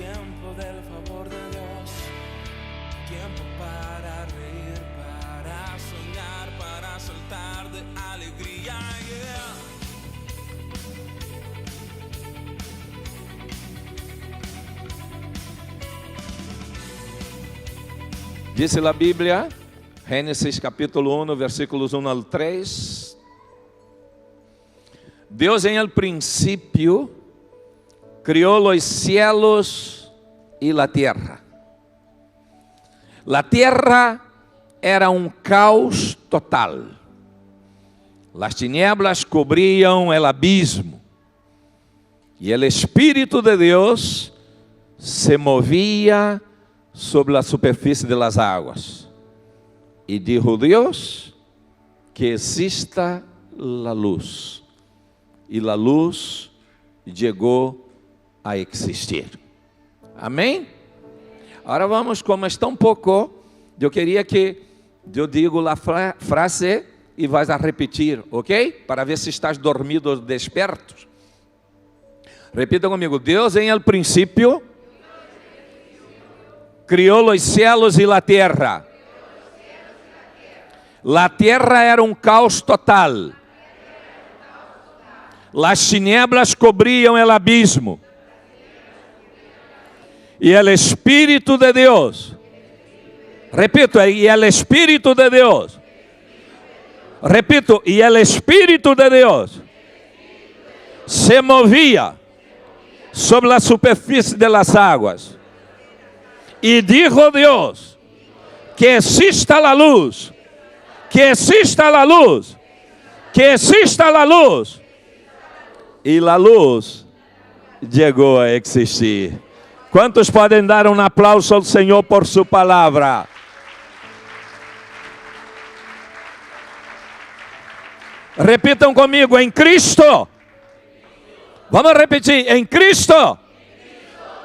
tiempo del favor de Dios, tiempo para reír, para soñar, para saltar de alegría. Yeah. Dice la Biblia, Génesis capítulo 1, versículos 1 al 3. Deus em el princípio criou los cielos e la tierra. La tierra era um caos total. Las tinieblas cobrían el abismo. E el Espírito de Deus se movia sobre a superfície de las aguas. E dijo Deus que exista la luz. E la luz chegou a existir. Amém? Agora vamos, como está um pouco, eu queria que eu digo a frase e vais a repetir, ok? Para ver se estás dormido ou desperto. Repita comigo. Deus em el princípio criou os céus e a terra. La terra era um caos total. Las tinieblas cobriam el abismo. E el Espírito de Deus. Repito, e el Espírito de Deus. Repito, e el Espírito de Deus se movia sobre a superfície de las águas. E dijo Deus que exista la luz. Que exista la luz. Que exista la luz. E a luz chegou a existir. Quantos podem dar um aplauso ao Senhor por sua palavra? Repitam comigo, em Cristo. Vamos repetir, em Cristo.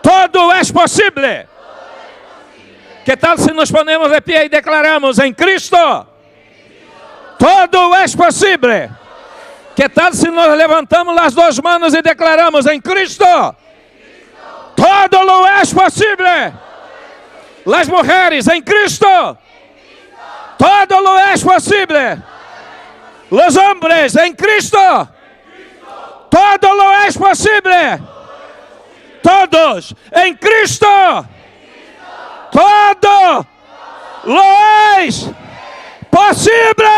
Todo é possível. Que tal se nos ponemos de pé e declaramos, em Cristo. Todo é possível. Que tal se nós levantamos as duas mãos e declaramos, em Cristo, todo lo é possível. Las mulheres, em Cristo, todo lo é possível. Los hombres, em Cristo, todo lo é possível. Todos, em Cristo, todo lo é possível.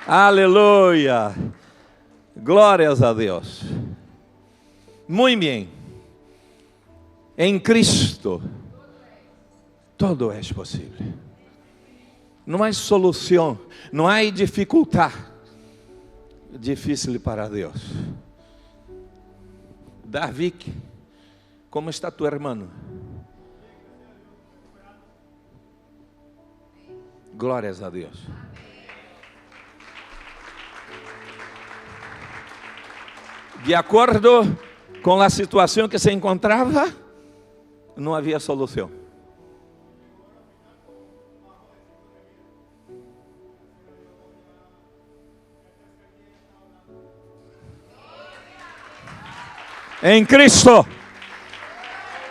Aleluia. Glórias a Deus. Muito bem. Em Cristo, todo é possível. Não há solução, não há dificuldade difícil para Deus. Davi, como está tu irmão? Glórias a Deus. De acordo com a situação que se encontrava, não havia solução. Em Cristo,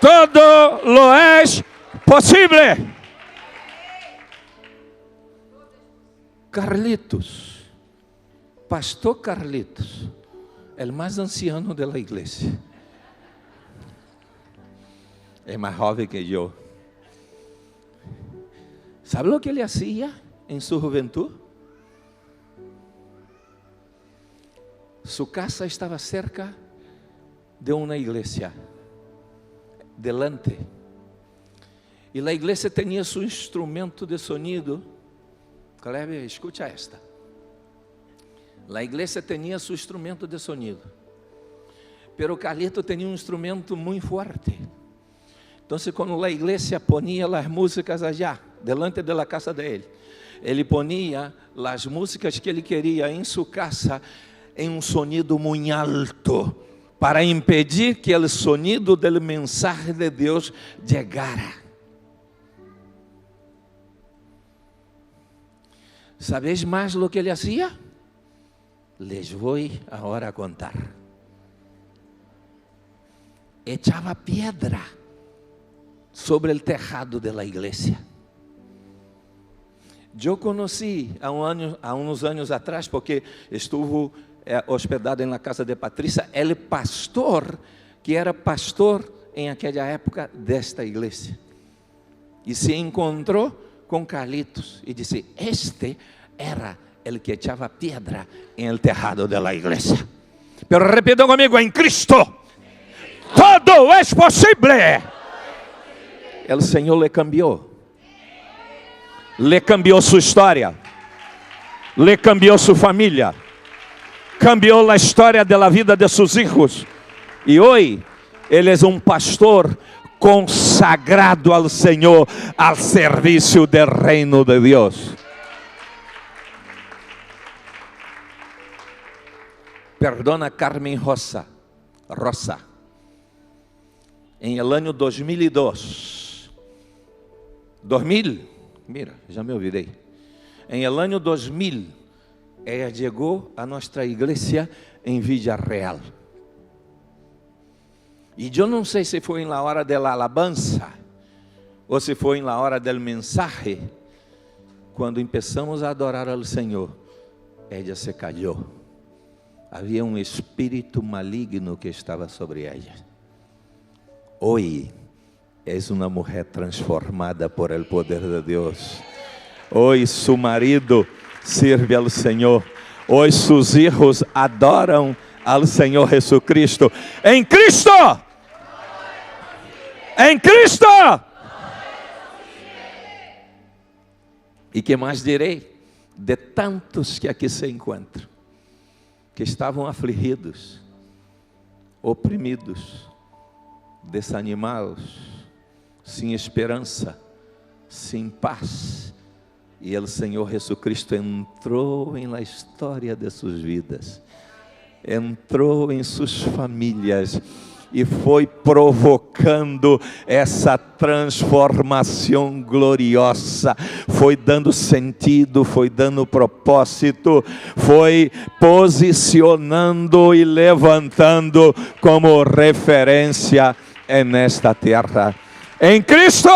todo lo é possível. Carlitos, pastor Carlitos, o mais anciano da igreja. É mais jovem que eu. ¿Sabe o que ele hacía em sua juventude? Sua casa estava cerca de uma igreja, delante. E a igreja tinha seu instrumento de sonido. Kleber, escute esta. A igreja tinha seu instrumento de sonido. Pero Carlito tinha um instrumento muito forte. Então, quando a igreja ponia as músicas allá, delante da casa dele, ele ponia as músicas que ele queria em sua casa em um sonido muito alto, para impedir que o sonido da mensagem de Deus chegara. ¿Sabéis mais o que ele fazia? Les voy ahora a contar. Echaba piedra sobre el tejado de la iglesia. Eu conheci há uns anos atrás, porque estuve hospedado na casa de Patrícia, el pastor, que era pastor em aquela época desta igreja. E se encontrou com Carlitos e disse: este era el que echava piedra em el tejado de la igreja. Pero repitam comigo: em Cristo todo é possível. El Senhor le cambiou. Le cambió su historia, le cambió su familia, cambió la historia de la vida de sus hijos. Y hoy, él es un pastor consagrado al Señor, al servicio del reino de Dios. Perdona Carmen Rosa. En el año 2002, mira, já me olvidei. Em el año 2000, ela chegou a nossa igreja em Villarreal. E eu não sei se foi na hora da alabança ou se foi na hora do mensaje. Quando começamos a adorar ao Senhor, ela se callou. Havia um espírito maligno que estava sobre ela. Hoje, es una mujer transformada por el poder de Dios. Hoy su marido sirve al Señor. Hoy sus hijos adoran al Señor Jesucristo. En Cristo. En Cristo. E que mais direi de tantos que aqui se encontram, que estavam afligidos, oprimidos, desanimados, sem esperança, sem paz. E o Senhor Jesucristo entrou na história de suas vidas, entrou em suas famílias e foi provocando essa transformação gloriosa, foi dando sentido, foi dando propósito, foi posicionando e levantando como referência nesta terra. Em Cristo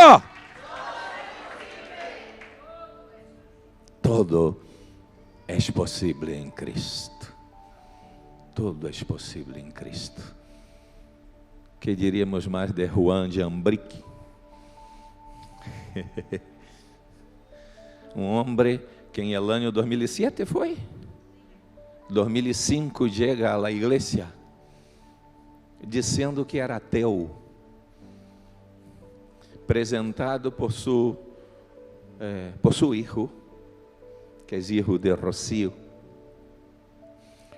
todo é possível em Cristo. Tudo é possível em Cristo. Que diríamos mais de Juan de Ambrique? Um homem que em el año 2007 foi? 2005 chega à igreja dizendo que era ateu, apresentado por su hijo, que é hijo de Rocío.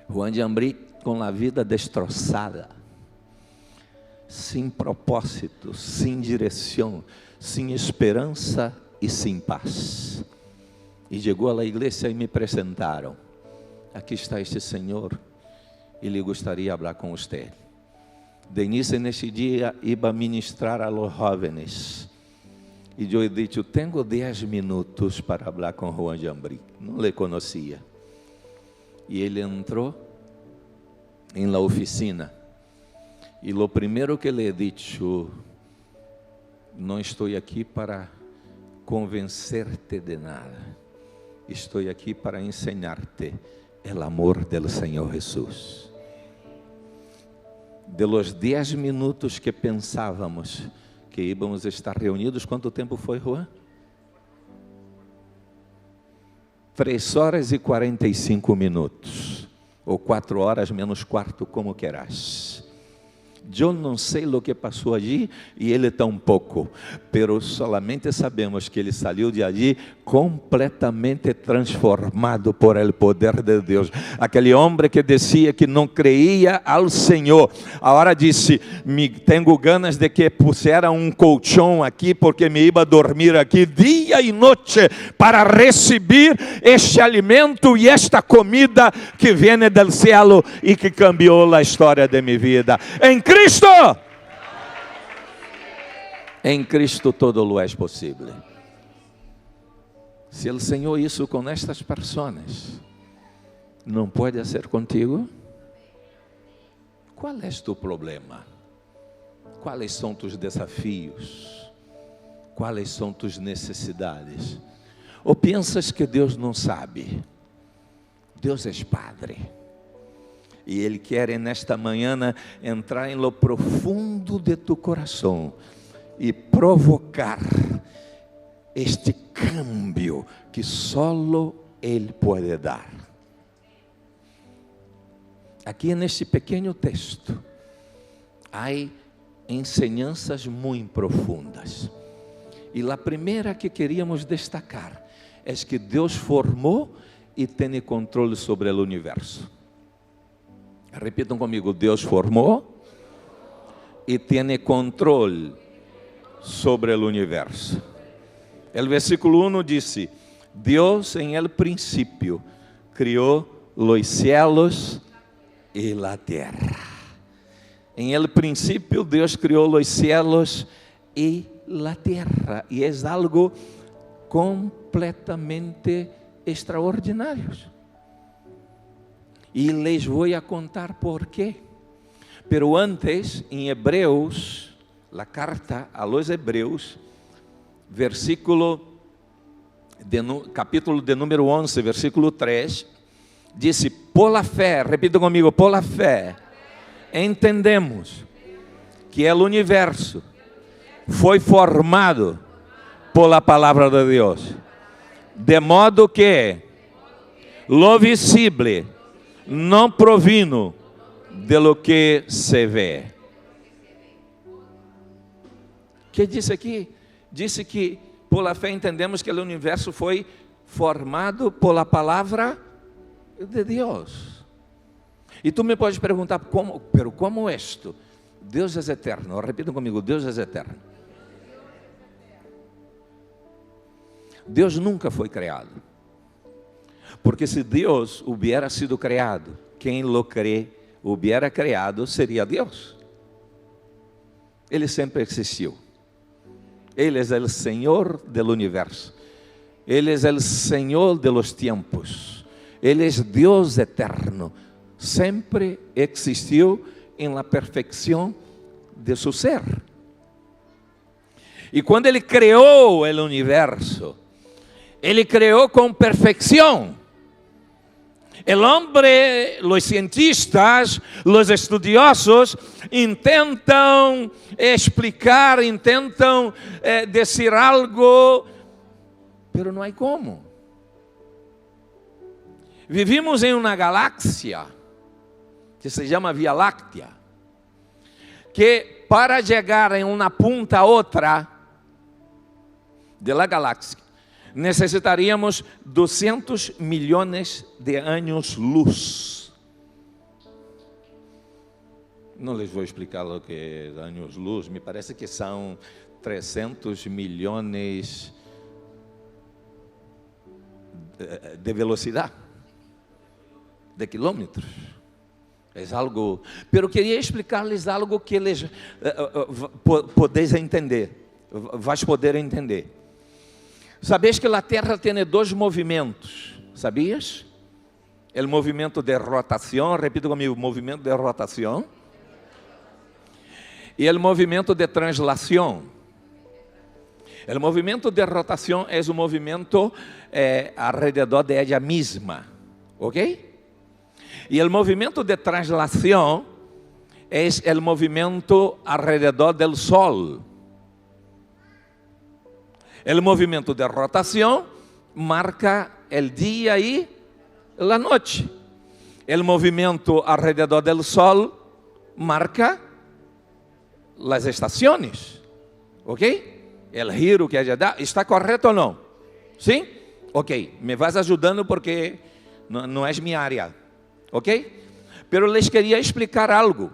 Juan de Ambrique com a vida destroçada, sem propósito, sem direção, sem esperança e sem paz. E chegou à igreja e me apresentaram: aqui está este senhor, ele gostaria de falar com você. Denise neste dia iba a ministrar a los jóvenes. E eu disse: tenho 10 minutos para falar com Juan de Ambrique. Não le conhecia. E ele entrou em la oficina. E lo primeiro que lhe disse: não estou aqui para convencer-te de nada. Estou aqui para ensinar-te o amor do Senhor Jesus. De los 10 minutos que pensávamos que íamos estar reunidos, quanto tempo foi, Juan? 3 horas e 45 minutos, ou 4 horas menos quarto, como querás. Eu não sei o que passou ali e ele tampouco, pero solamente sabemos que ele saiu de ali completamente transformado por el poder de Deus. Aquele homem que dizia que não creia ao Senhor, agora disse: tenho ganas de que puseram um colchão aqui, porque me iba a dormir aqui dia e noite para receber este alimento e esta comida que vem do céu e que cambiou a história de minha vida. Em Cristo! Em Cristo todo lo é possível. Se o Senhor hizo com estas pessoas, não pode ser contigo? Qual é o teu problema? Quais são tus desafios? Quais são tus necessidades? Ou pensas que Deus não sabe? Deus é Padre. E Ele quer nesta manhã entrar em lo profundo de tu coração e provocar este cambio que solo Ele pode dar. Aqui neste pequeno texto, há ensinanças muito profundas. E a primeira que queríamos destacar é que Deus formou e tem controle sobre o universo. Repitam comigo: Deus formou e tem controle sobre o universo. O versículo 1 disse: Deus em el princípio criou os cielos e a terra. Em el princípio Deus criou os cielos e a terra. E é algo completamente extraordinário. E les vou a contar por quê. Pero antes, em Hebreus, a carta a los Hebreus, capítulo de número 11, versículo 3, disse: por la fé, repita comigo, por la fé, entendemos que o universo foi formado por la palavra de Deus, de modo que lo visible não provino de lo que se vê. O que disse aqui? Disse que por la fé entendemos que o universo foi formado por la palavra de Deus. E tu me podes perguntar, como isto? Deus é eterno. Repita comigo: Deus é eterno. Deus nunca foi criado. Porque se Deus hubiera sido criado, quem lo hubiera criado seria Deus. Ele sempre existiu. Ele é o Senhor do universo. Ele é o Senhor de los tiempos. Ele é Deus eterno. Sempre existiu em la perfeição de seu ser. E quando Ele criou o universo, Ele criou com perfeição. O homem, os cientistas, os estudiosos intentam explicar, intentam dizer algo, mas não há como. Vivimos em uma galáxia que se chama Via Láctea, que para chegar em uma ponta a outra da galáxia, necessitaríamos 200 milhões de anos-luz. Não les vou explicar o que é anos-luz, me parece que são 300 milhões de velocidade, de quilômetros. É algo, pero queria explicar-lhes algo que eles podeis entender, vais poder entender. Sabeis que a Terra tem dois movimentos, sabias? O movimento de rotação, repita comigo, movimento de rotação, e o movimento de translação. O movimento de rotação é o movimento alrededor de ela mesma, ok? E o movimento de translação é o movimento alrededor do Sol. O movimento de rotação marca o dia e a noite. O movimento alrededor do Sol marca as estações, ok? O giro que ella dá, está correto ou não? Sim? Ok, me vas ajudando porque não é minha área, ok? Pero les queria explicar algo.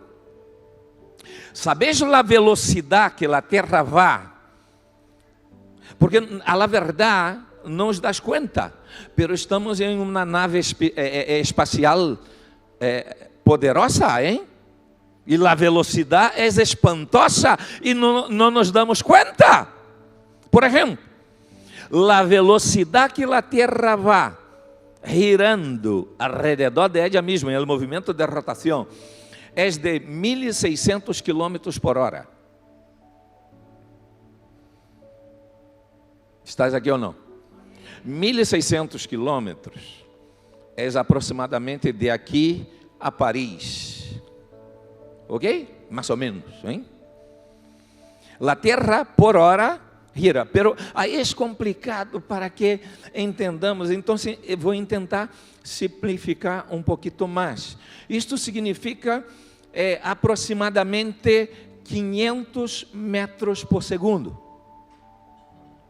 Sabes a velocidade que a Terra vai? Porque a la verdade não nos das conta, pero estamos em uma nave espacial poderosa, hein? E a velocidade é espantosa e não nos damos conta. Por exemplo, a velocidade que a Terra vai girando alrededor de ella misma, el movimiento de rotación, es de 1.600 kilómetros por hora. ¿Estás aqui ou não? 1.600 quilômetros é aproximadamente de aqui a Paris. ¿Ok? Mais ou menos, hein? La Terra por hora gira, pero aí é complicado para que entendamos. Então, eu vou tentar simplificar um pouquinho mais. Isto significa aproximadamente 500 metros por segundo.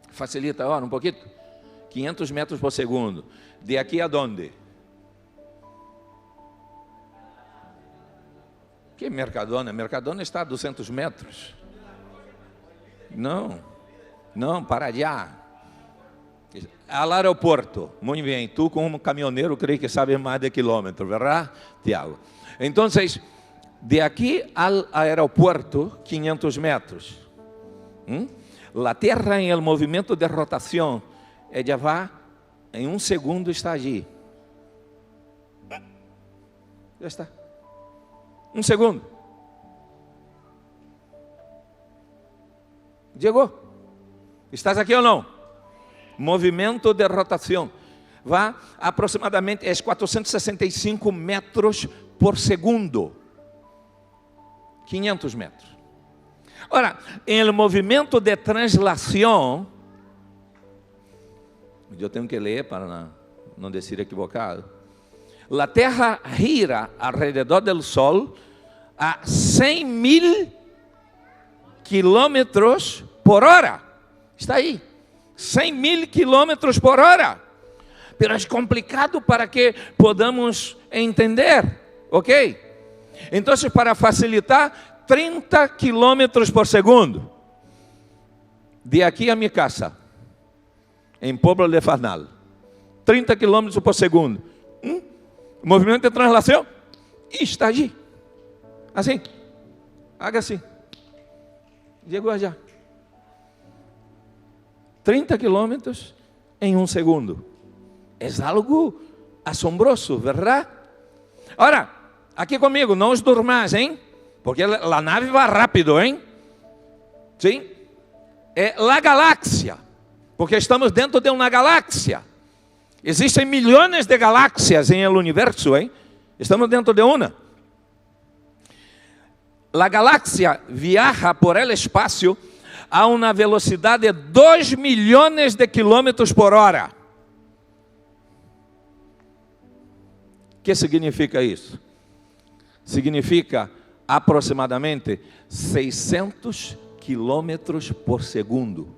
Facilita agora um pouquinho? 500 metros por segundo. De aqui a onde? Que Mercadona? Mercadona está a 200 metros. Não, para allá. Al aeroporto. Muito bem. Tu, como caminhoneiro, creio que sabes mais de quilômetros, verdade, Tiago? Então, de aqui ao aeroporto, 500 metros. La Terra em el movimento de rotação, ella va em um segundo está allí. Já está. Um segundo. Chegou. Estás aqui ou não? Movimento de rotação. Vai aproximadamente 465 metros por segundo. 500 metros. Ora, em movimento de translação, eu tenho que ler para não dizer equivocado. La Terra gira alrededor do Sol a 100.000 quilômetros por hora. Está aí, 100.000 quilômetros por hora. Pero é complicado para que podamos entender, ok? Então, para facilitar, 30 quilômetros por segundo. De aqui a minha casa, em Pueblo de Farnal. 30 quilômetros por segundo. Movimento de translação. E está allí. Assim. Haga assim. Chegou já. 30 quilômetros em um segundo. É algo assombroso, verdade? Ora, aqui comigo, não os durmas, hein? Porque a nave vai rápido, hein? Sim? É a galáxia. Porque estamos dentro de uma galáxia. Existem milhões de galáxias em el universo, hein? Estamos dentro de uma. A galáxia viaja por el espaço a uma velocidade de 2 milhões de quilômetros por hora. O que significa isso? Significa aproximadamente 600 quilômetros por segundo.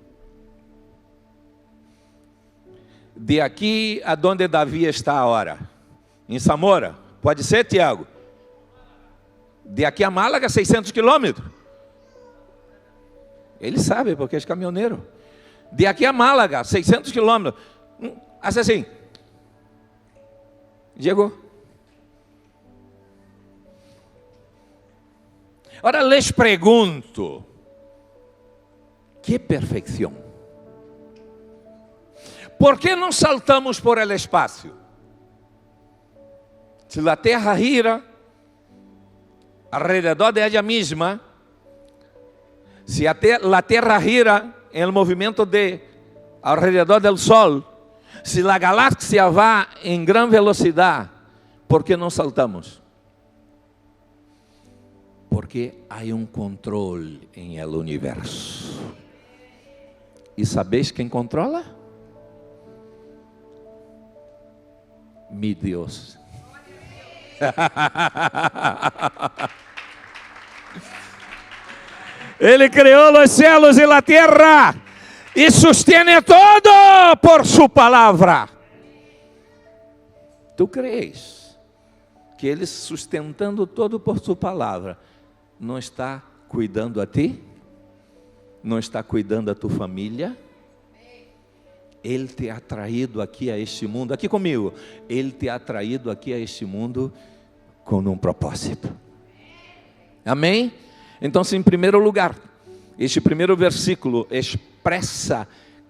De aqui a onde Davi está agora, em Zamora, pode ser, Tiago? De aqui a Málaga, 600 quilômetros. Ele sabe, porque é caminhoneiro. De aqui a Málaga, 600 quilômetros. Assim. Chegou. Ora, les pergunto: que perfeição? ¿Por que não saltamos por el espaço? Se a Terra gira alrededor de ella misma, se a Terra gira em el movimento de alrededor del Sol, se a galáxia vai em gran velocidade, ¿por que não saltamos? Porque há um controle em el universo. E sabes quem controla? Mi Deus. Ele criou os céus e a terra e sustene todo por sua palavra. Tu crees que Ele sustentando todo por sua palavra não está cuidando a ti? Não está cuidando a tua família? Ele te ha traído aqui a este mundo, aqui comigo, Ele te ha traído aqui a este mundo com um propósito. Amém? Então, em primeiro lugar, este primeiro versículo expressa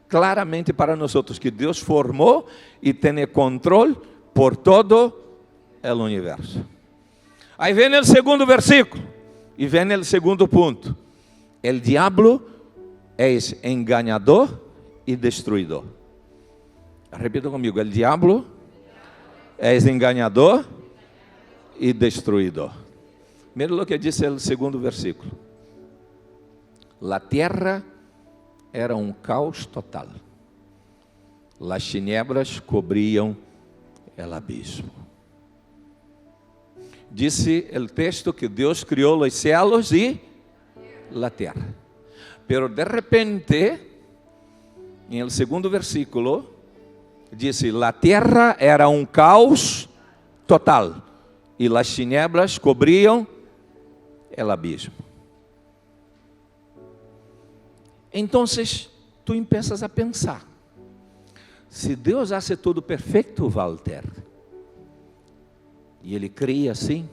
claramente para nós outros que Deus formou e tem controle por todo o universo. Aí vem o segundo versículo, e vem o segundo ponto. O diabo é enganador e destruidor. Repita comigo, o diabo é enganador e destruidor. Mira o que diz o segundo versículo. La tierra era um caos total. Las tinieblas cobriam el abismo. Disse o texto que Deus criou os céus e la terra. Pero de repente, em el segundo versículo, disse: la terra era um caos total e las tinieblas cobriam el abismo. Então, tu empiezas a pensar: se Deus hace tudo perfeito, Walter, e Ele cria assim,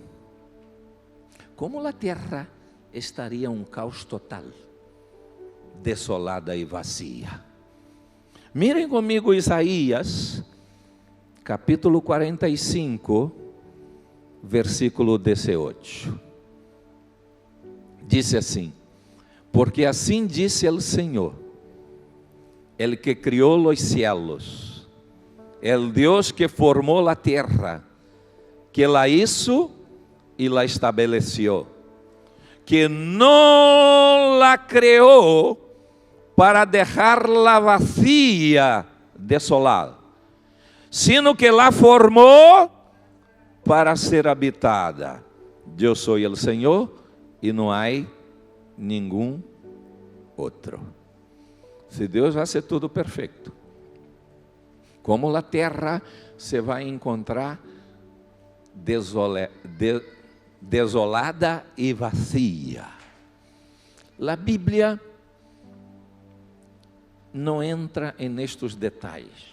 como a terra estaria um caos total, desolada e vazia? Mirem comigo Isaías, capítulo 45, versículo 18. Diz assim: porque assim disse o Senhor, el que criou os cielos, el Deus que formou a terra, que la hizo e la estabeleció, que não la criou para dejarla vacía, desolada, sino que la formou para ser habitada. Eu sou o Senhor e não há nenhum outro. Se Deus vai ser tudo perfeito, como a terra se vai encontrar desolada e vazia. A Bíblia não entra nestes detalhes,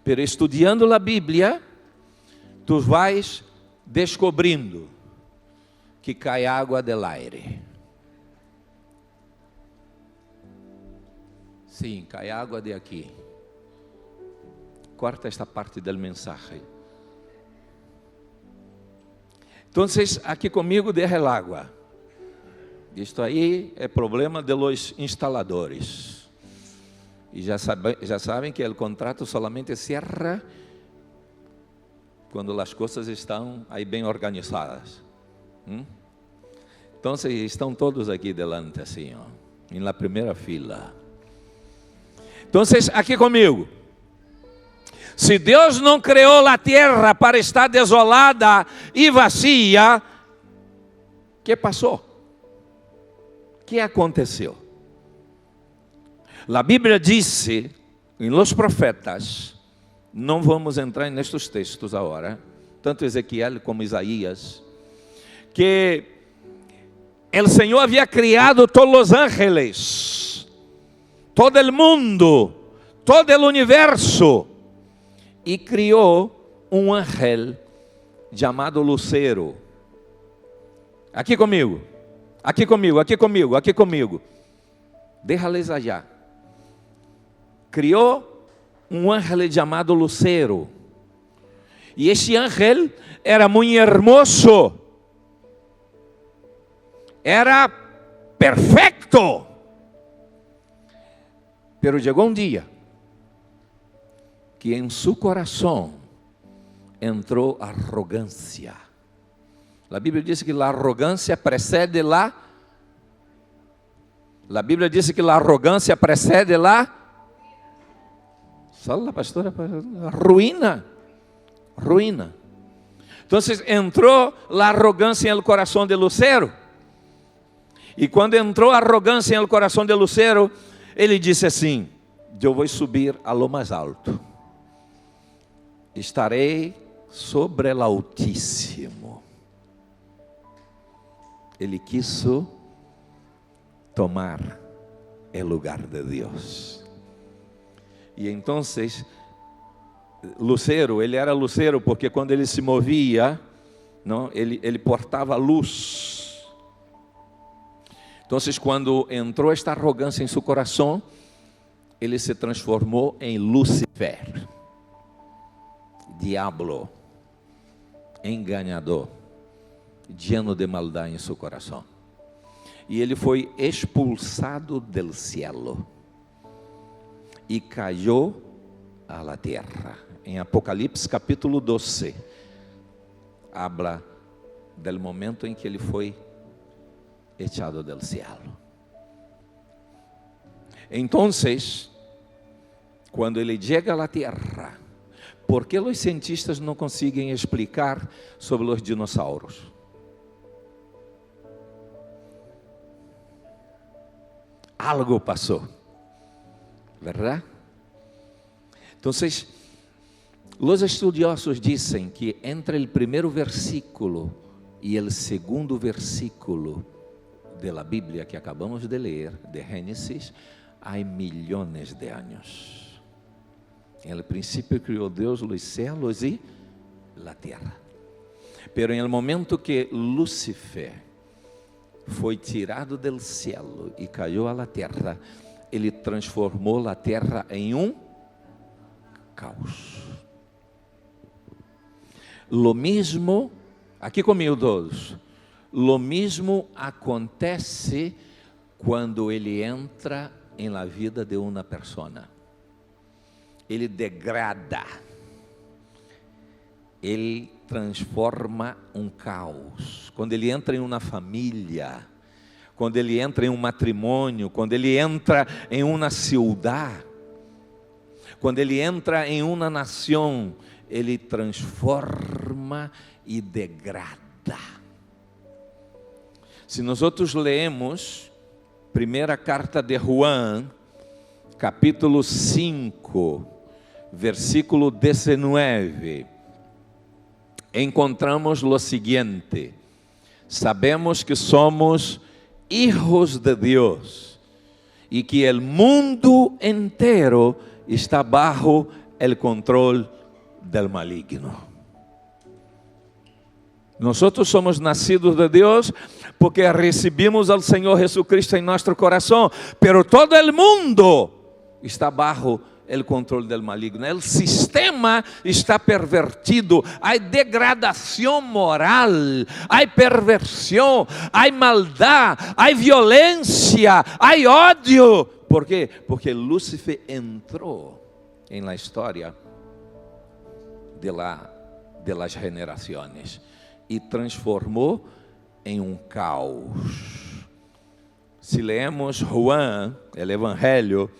pero estudando a Bíblia, tu vais descobrindo que cai água del aire. Sim, cai água de aqui. Corta esta parte da mensagem. Então, aqui comigo derra el água. Isto aí é problema de los instaladores. E já sabem que o contrato solamente cierra quando as coisas estão aí bem organizadas. Então, estão todos aqui delante, assim, ó, na primeira fila. Então, aqui comigo. Se Deus não criou a terra para estar desolada e vazia, o que passou? O que aconteceu? A Bíblia disse, em los profetas, não vamos entrar nestes textos agora, tanto Ezequiel como Isaías, que o Senhor havia criado todos os ángeles, todo o mundo, todo o universo, e criou um ángel chamado Lucero. Aqui comigo, aqui comigo, aqui comigo, aqui comigo. Déjales allá. Criou um ángel chamado Lucero. E este ángel era muito hermoso. Era perfeito. Pero chegou um dia que em seu coração entrou arrogância. A Bíblia diz que a arrogância precede a Bíblia diz que a arrogância precede só a pastora, ruína. Então entrou a arrogância no coração de Lucero. E quando entrou a arrogância no coração de Lucero, ele disse assim: eu vou subir a lo mais alto. Estarei sobre o Altíssimo. Ele quis tomar o lugar de Deus. E então, Lucero, ele era Lucero porque quando ele se movia, não, ele portava luz. Então, quando entrou esta arrogância em seu coração, ele se transformou em Lucifer. diablo, enganador, lleno de maldade em seu coração. E ele foi expulsado del cielo e caiu a la tierra. Em Apocalipse capítulo 12, habla del momento em que ele foi echado del cielo. Então, quando ele chega a la tierra, ¿por que os cientistas não conseguem explicar sobre os dinossauros? Algo passou, verdade? Então, os estudiosos dizem que entre o primeiro versículo e o segundo versículo da Bíblia que acabamos de ler, de Gênesis, há milhões de anos. En el principio criou Deus os céus e a terra. Pero en el momento que Lúcifer foi tirado del cielo e caiu a la terra, ele transformou a terra em um caos. Lo mesmo, aqui comigo todos, lo mesmo acontece quando ele entra em la vida de uma persona. Ele degrada, ele transforma um caos. Quando ele entra em uma família, quando ele entra em um matrimônio, quando ele entra em uma cidade, quando ele entra em uma nação, ele transforma e degrada. Se nós leemos primeira carta de Juan, capítulo 5, versículo 19, encontramos o seguinte: sabemos que somos hijos de Deus e que o mundo inteiro está bajo el control del maligno. Nós somos nascidos de Deus porque recebimos ao Senhor Jesucristo em nosso coração, pero todo el mundo está bajo el control del maligno. El sistema está pervertido, há degradação moral, há perversão, há maldade, há violência, há ódio. ¿Por quê? Porque Lúcifer entrou em la história de las generaciones e transformou em um caos. Se leemos Juan, o Evangelho,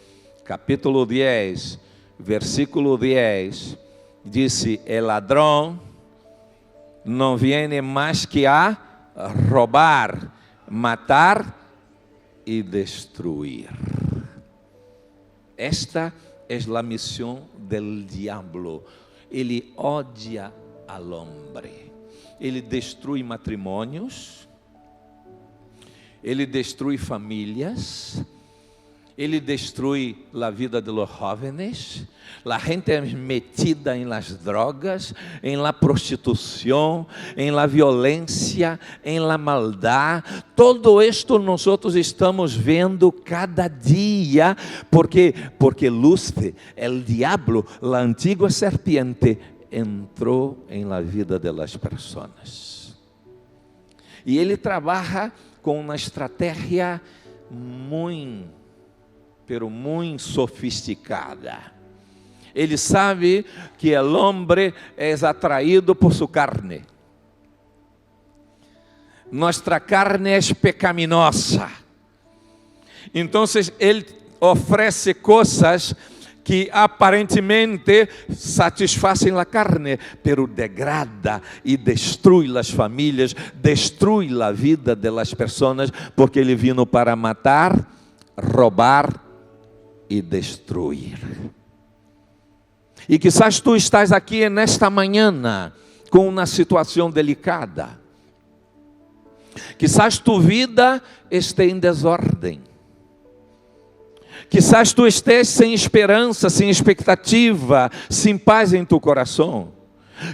capítulo 10, versículo 10, disse: el ladrão não viene mais que a roubar, matar e destruir. Esta é a missão del diablo. Ele odia al hombre. Ele destrui matrimônios, ele destrui famílias, ele destrui a vida de los jóvenes. La gente é metida em las drogas, em la prostituição, em la violência, em la maldade. Todo esto nós estamos vendo cada dia, porque Lúcifer, el diablo, la antigua serpiente, entrou em la vida de las personas. E ele trabalha com uma estratégia muito sofisticada. Ele sabe que o homem é atraído por sua carne. Nossa carne é pecaminosa. Então, ele oferece coisas que aparentemente satisfazem a carne, pero degrada e destrui as famílias, destrui a vida das pessoas, porque ele vino para matar, roubar e destruir. E quizás tu estás aqui nesta manhã com uma situação delicada. Quizás tu vida esteja em desordem. Quizás tu estés sem esperança, sem expectativa, sem paz em tu coração.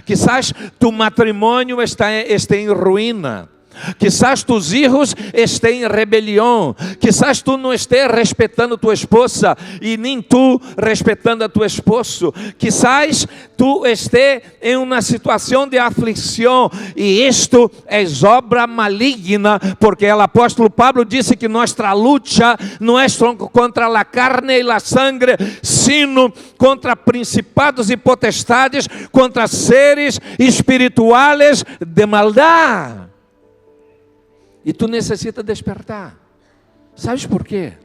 Quizás tu matrimônio está em ruína. Quizás tus hijos estén en rebelión. Quizás tú no estés respetando a tu esposa y ni tú respetando a tu esposo. Quizás tú estés en una situación de aflicción y esto es obra maligna, porque el apóstolo Pablo dice que nuestra lucha no es contra la carne y la sangre, sino contra principados y potestades, contra seres espirituales de maldad. E tu necessitas despertar. Sabes por quê?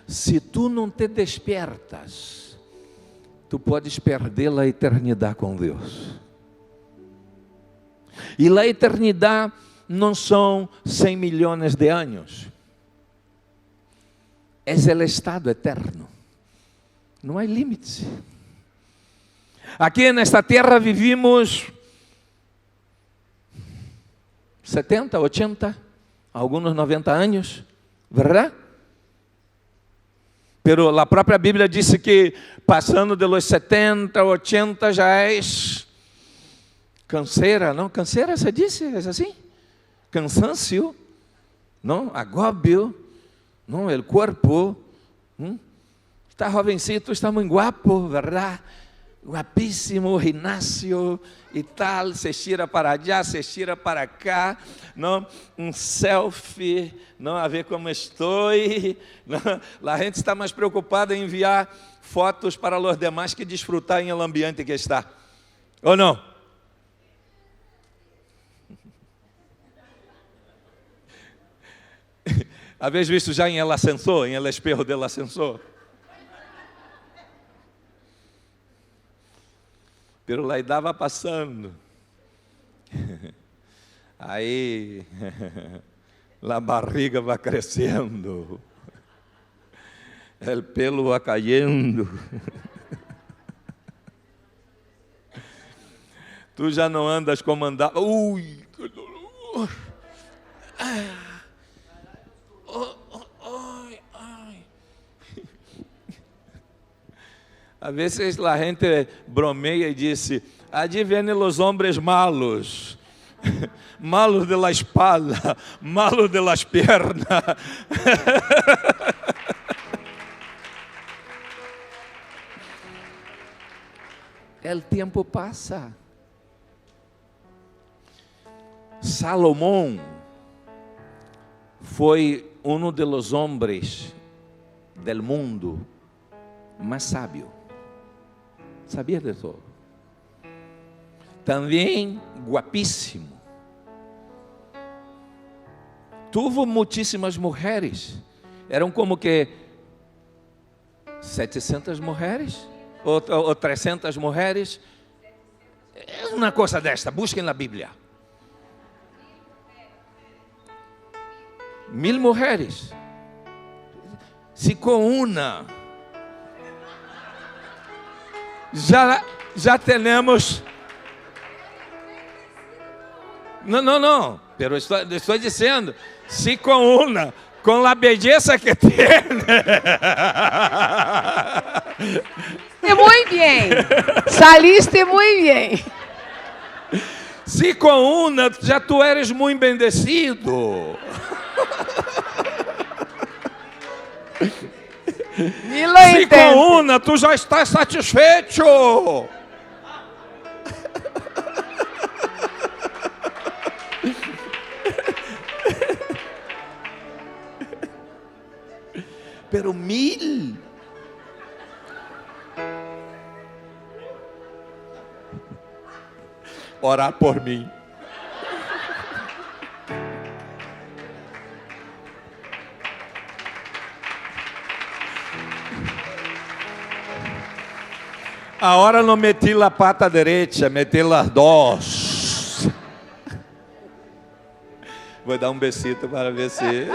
Se tu não te despertas, tu podes perder a eternidade com Deus. E a eternidade não são 100 milhões de anos. É o estado eterno. Não há limites. Aqui nesta terra vivimos 70, 80, alguns 90 anos, verdade? Pero a própria Bíblia disse que passando de los 70, 80 já és canseira, não? Canseira, se disse? É assim? Cansancio, não? Agóbio, não? O corpo, está jovencito, está muito guapo, verdade? Guapíssimo, Rinácio e tal, se estira para allá, se estira para cá, não? Selfie, não? A ver como estou, não? A gente está mais preocupada em enviar fotos para os demais que desfrutar em el ambiente que está, ou não? Habéis visto já em el ascensor, em el espejo del ascensor? Pero lá estava passando. Aí, a barriga vai crescendo. O pelo vai caindo. Tu já não andas como andava. Ui, que dolor. A vezes a gente bromeia e disse: "Allí vienen los hombres malos, malos de la espalda, malos de las piernas." El tiempo pasa. Salomão foi um dos homens del mundo mais sábio. Sabia disso? Também guapíssimo. Tuvo muitíssimas mulheres. Eram como que 700 mulheres ou 300 mulheres. É uma coisa desta. Busquem na Bíblia. 1000 mulheres. Se com uma já temos. Não. Pero estou dizendo, se com uma, com a beleza que tem. Muy bien. Saliste muy bien. Se com uma, já tu eres muito bendecido. Se com uma, tu já estás satisfeito. Pero 1000. Orar por mim. Agora não meti a pata direita, meti as dos. Vou dar um besito para ver se.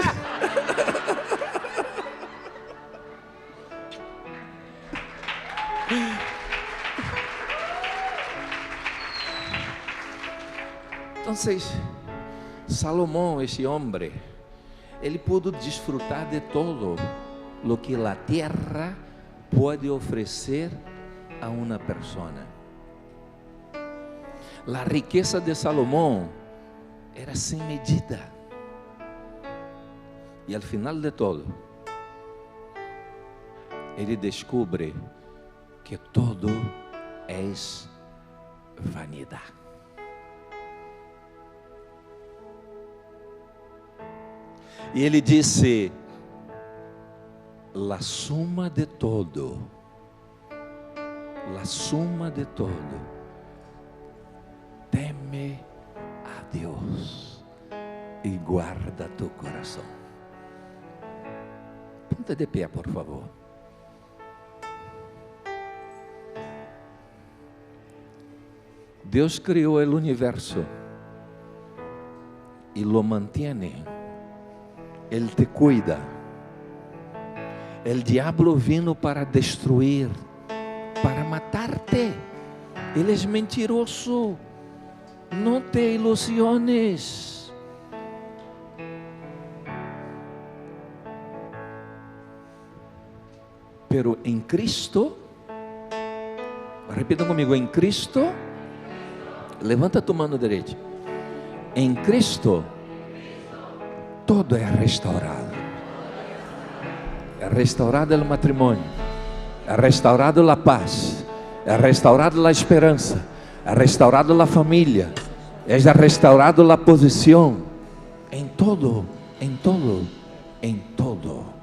Então, Salomão, esse homem, ele pôde desfrutar de todo o que a terra pode oferecer a uma pessoa. A riqueza de Salomão era sem medida. E ao final de todo, ele descobre que todo é vanidade. E ele disse: la suma de todo, teme a Deus e guarda tu coração. Ponte de pé, por favor. Deus criou o universo e lo mantiene. Ele te cuida. O diabo vino para destruir, para matar-te. Ele é mentiroso. Não te ilusiones. Pero em Cristo, repita comigo, em Cristo, levanta tu mano direita. Em Cristo, todo é restaurado. É restaurado o matrimônio, é restaurado a paz, é restaurado a esperança, é restaurado a família, é restaurado a posição. Em todo, em todo, em todo.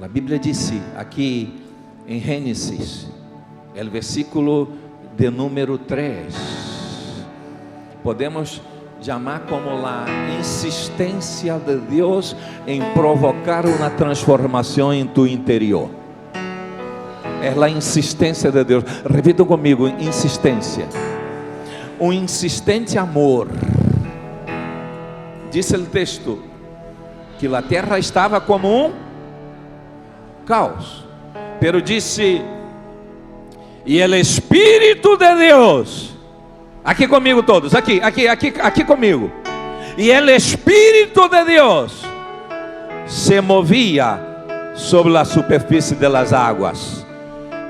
A Bíblia disse aqui em Gênesis, o versículo de número 3, podemos chamar como a insistência de Deus em provocar uma transformação em tu interior. É a insistência de Deus. Repita comigo, insistência. Um insistente amor. Diz o texto que a terra estava como um caos, pero disse, e o Espírito de Deus, aqui comigo todos, aqui comigo, e o Espírito de Deus se movia sobre a superfície das águas,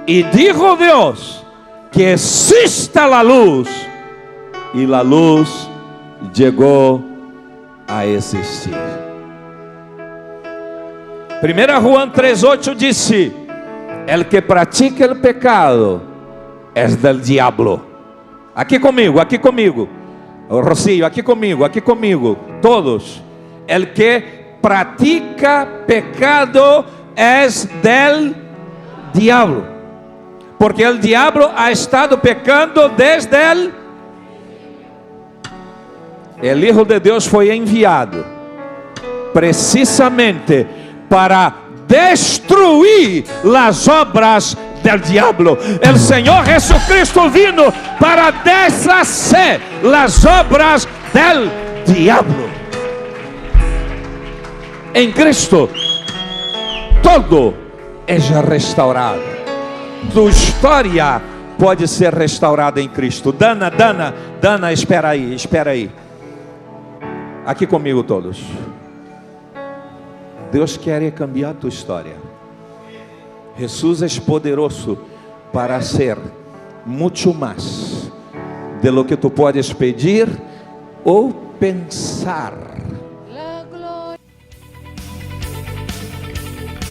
e dijo Deus, que exista a luz, e a luz chegou a existir. 1 Juan 3:8 disse, el que pratica el pecado es del diablo. Aqui comigo, Rocio, aqui comigo, todos. El que pratica pecado es del diablo, porque el diablo ha estado pecando desde el Hijo de Deus foi enviado precisamente para destruir as obras del diablo. El Señor Jesucristo vino para deshacer las obras del diablo. En Cristo todo es restaurado. Tu história pode ser restaurada em Cristo. Dana, espera aí. Aqui comigo todos. Deus quer cambiar tua história. Jesus é poderoso para ser muito mais de lo que tu podes pedir ou pensar.